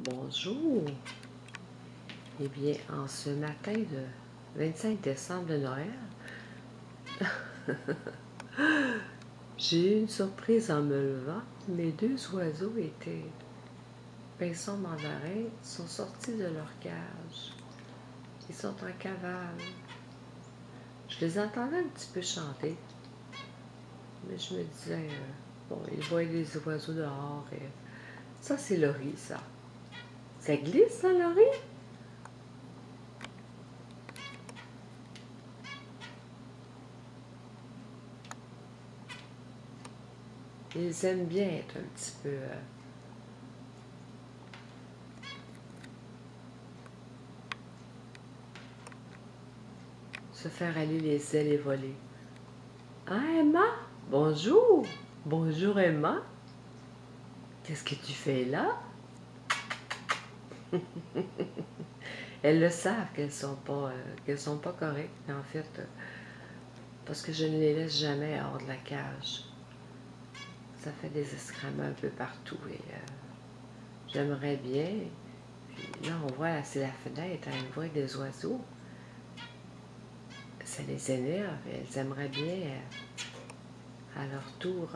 Bonjour. Eh bien, en ce matin de 25 décembre de Noël, j'ai eu une surprise en me levant. Mes deux oiseaux étaient pinson mandarin, sont sortis de leur cage. Ils sont en cavale. Je les entendais un petit peu chanter, mais je me disais, bon, ils voient les oiseaux dehors. Et ça, c'est Laurie, ça. Ça glisse, hein, Laurie? Ils aiment bien être un petit peu... se faire aller les ailes et voler. Ah, Emma? Bonjour! Bonjour, Emma! Qu'est-ce que tu fais là? Elles le savent qu'elles sont pas correctes, en fait, parce que je ne les laisse jamais hors de la cage. Ça fait des escramats un peu partout et j'aimerais bien. Puis là, on voit, là, c'est la fenêtre, hein, on voit des oiseaux. Ça les énerve et elles aimeraient bien, à leur tour.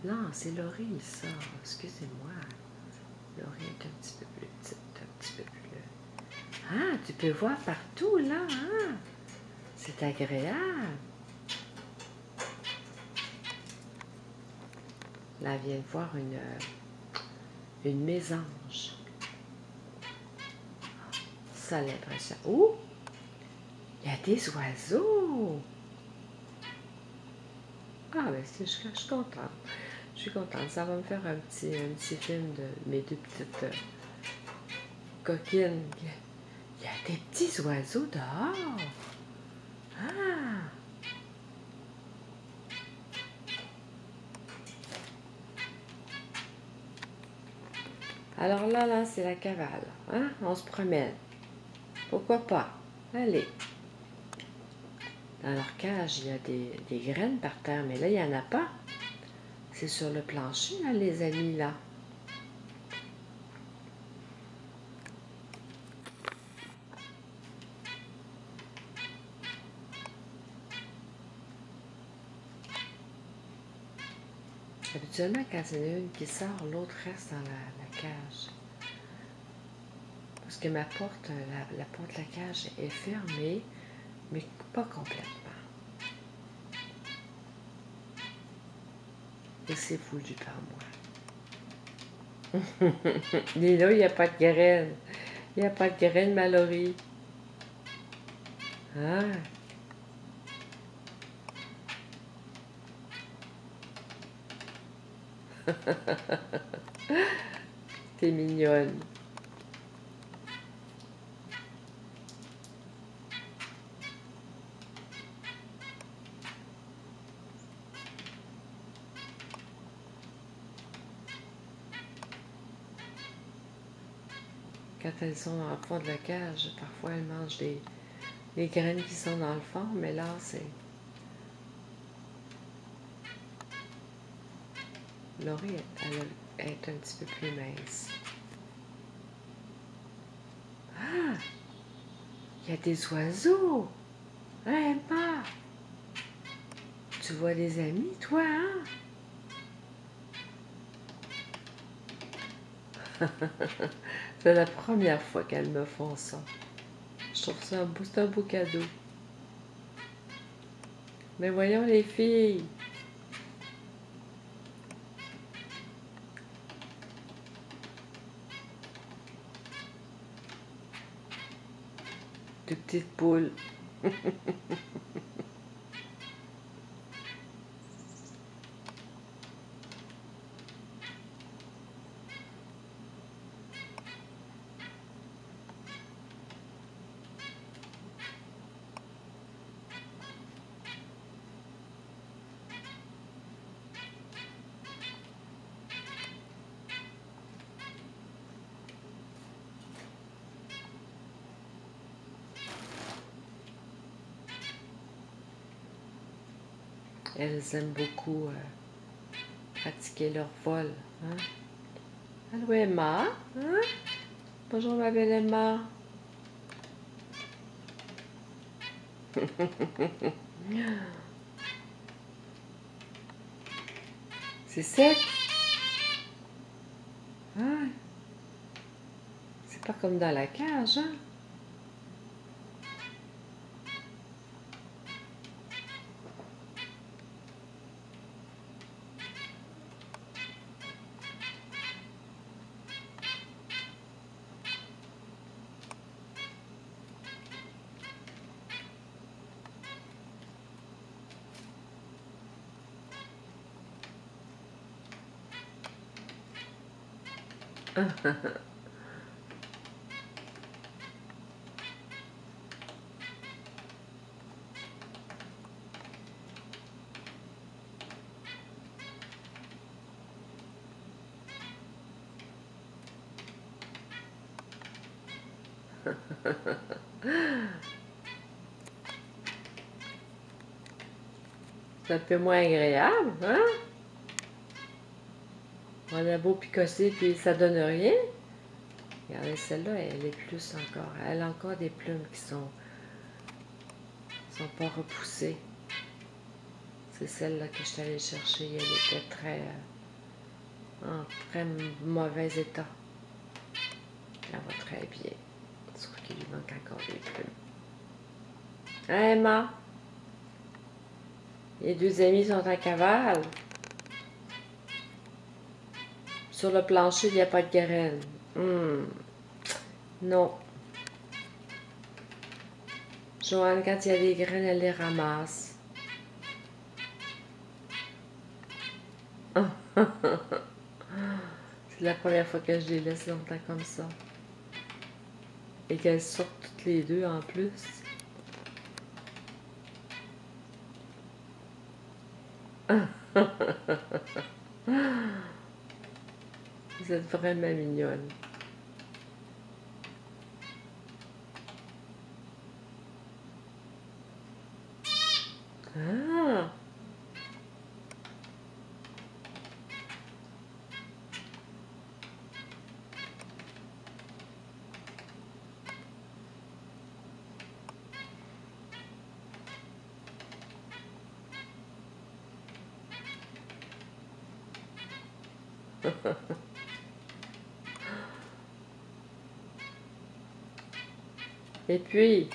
Non, c'est Laurie, ça. Excusez-moi. Laurie est un petit peu plus petite, un petit peu plus... Ah, tu peux voir partout, là, hein? C'est agréable. Là, elle vient de voir une mésange. Ça l'impressionne. Oh! Il y a des oiseaux! Ah, ben, je suis contente. Je suis contente. Ça va me faire un petit film de mes deux petites coquines. Il y a des petits oiseaux dehors. Ah! Alors là, c'est la cavale. Hein? On se promène. Pourquoi pas? Allez. Dans leur cage, il y a des graines par terre, mais là, il n'y en a pas. C'est sur le plancher, là, les amis, là. Habituellement, quand il y en a une qui sort, l'autre reste dans la cage. Parce que ma porte, la porte de la cage est fermée, mais pas complètement. Et c'est voulu par moi. Et là, il n'y a pas de graines. Il n'y a pas de graines, Mallory. Ah. T'es mignonne. Quand elles sont en fond de la cage, parfois elles mangent les graines qui sont dans le fond, mais là, c'est... Laurie, elle est un petit peu plus mince. Ah! Il y a des oiseaux! Hein, Emma? Tu vois des amis, toi, hein? C'est la première fois qu'elles me font ça. Je trouve ça c'est un beau cadeau. Mais voyons les filles. Deux petites poules. Elles aiment beaucoup pratiquer leur vol. Hein? Allô, Emma? Hein? Bonjour, ma belle Emma. C'est sec? Hein? C'est pas comme dans la cage, hein? C'est un peu moins agréable, hein? On a beau picosser, puis ça donne rien. Regardez, celle-là, elle est plus encore. Elle a encore des plumes qui sont pas repoussées. C'est celle-là que je suis allée chercher. Elle était en très mauvais état. Elle va très bien. Sauf qu'il lui manque encore des plumes. Hein, Emma? Les deux amis sont en cavale. Sur le plancher, il n'y a pas de graines. Non. Joanne, quand il y a des graines, elle les ramasse. C'est la première fois que je les laisse longtemps comme ça. Et qu'elles sortent toutes les deux en plus. Vous êtes vraiment mignonne. Ah! Et puis,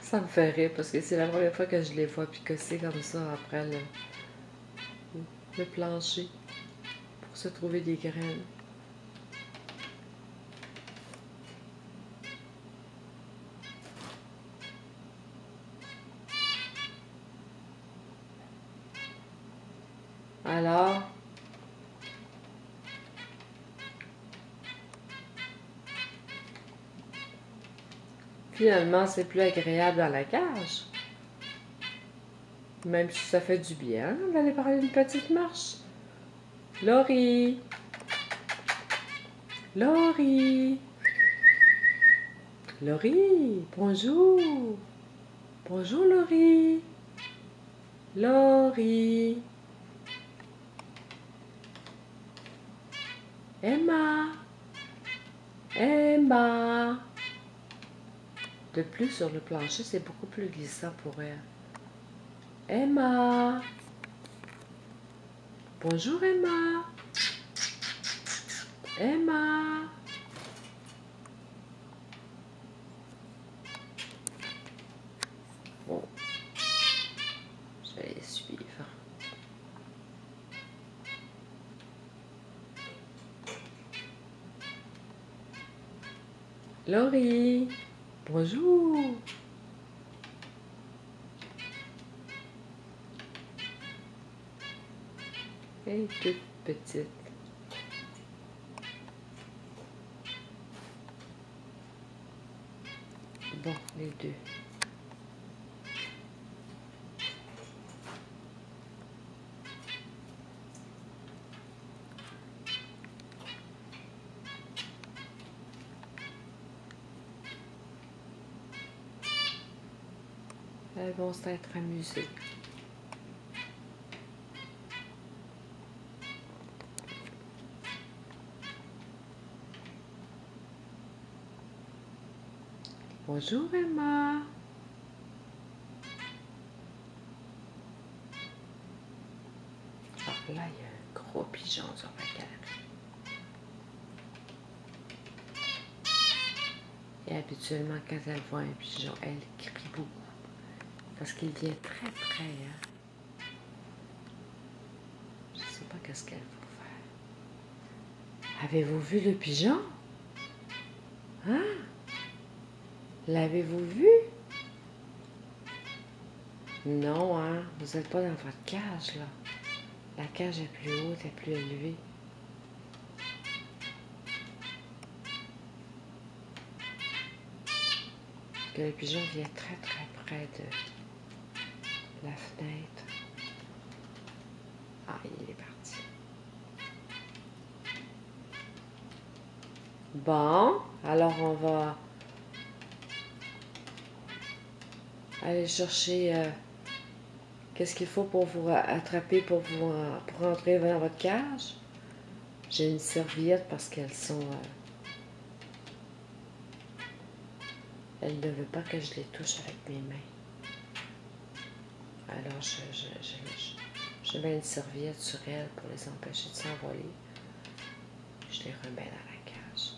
ça me fait rire parce que c'est la première fois que je les vois picosser comme ça après le plancher pour se trouver des graines. Alors, finalement, c'est plus agréable dans la cage. Même si ça fait du bien d'aller par une petite marche. Laurie! Laurie! Laurie! Bonjour! Bonjour, Laurie! Laurie! Emma! Emma! De plus, sur le plancher, c'est beaucoup plus glissant pour elle. Emma! Bonjour, Emma! Emma! Bon, je vais les suivre. Laurie! Bonjour! Elle est toute petite. Bon, les deux. Elles vont s'être amusées. Bonjour Emma. Ah, là, il y a un gros pigeon sur ma galerie. Et habituellement, quand elle voit un pigeon, elle crie beaucoup. Parce qu'il vient très près. Hein? Je ne sais pas qu'est-ce qu'elle va faire. Avez-vous vu le pigeon? Hein? L'avez-vous vu? Non, hein? Vous n'êtes pas dans votre cage, là. La cage est plus haute, est plus élevée. Parce que le pigeon vient très très près de la fenêtre. Ah, il est parti. Bon, alors on va aller chercher qu'est-ce qu'il faut pour vous attraper, pour rentrer dans votre cage. J'ai une serviette parce qu'elles sont... elles ne veulent pas que je les touche avec mes mains. Alors je mets une serviette sur elles pour les empêcher de s'envoler. Je les remets dans la cage.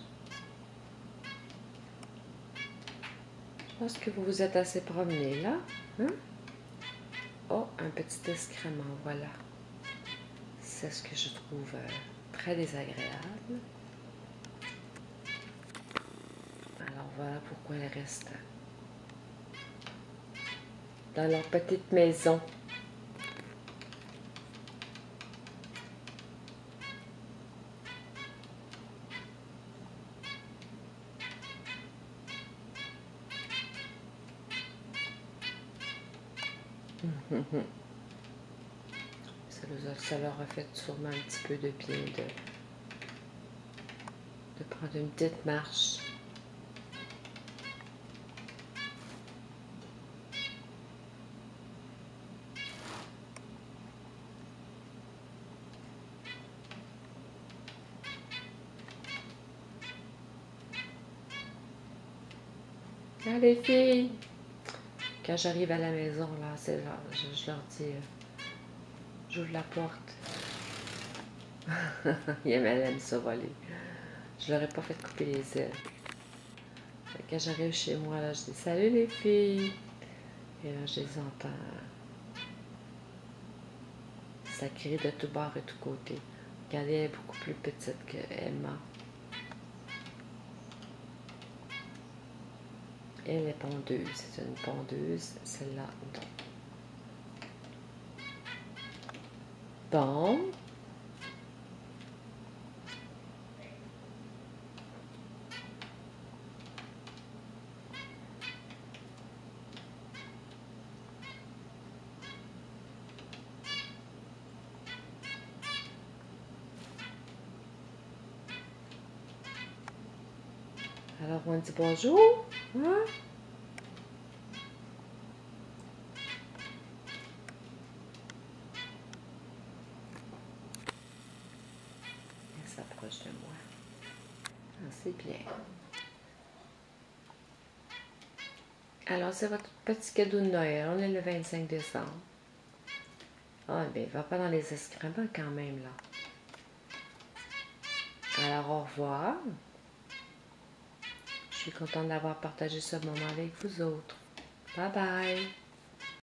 Je pense que vous vous êtes assez promené là. Hein? Oh, un petit excrément, voilà. C'est ce que je trouve très désagréable. Alors voilà pourquoi elles restent dans leur petite maison. Ça leur a fait sûrement un petit peu de bien de prendre une petite marche. Ah, les filles! Quand j'arrive à la maison, là, c'est là, je leur dis, j'ouvre la porte. Elle aime ça voler. Je leur ai pas fait couper les ailes. Quand j'arrive chez moi, là, je dis salut les filles. Et là, je les entends. Ça crie de tout bord et tout côté. Regardez, elle est beaucoup plus petite que Emma. Elle est pondeuse. C'est une pondeuse. Celle-là, non. Bon. Alors, on dit bonjour. Hein? Elle s'approche de moi. Ah, c'est bien. Alors, c'est votre petit cadeau de Noël. On est le 25 décembre. Ah, bien, il va pas dans les excréments quand même, là. Alors, au revoir. Je suis contente d'avoir partagé ce moment avec vous autres. Bye bye.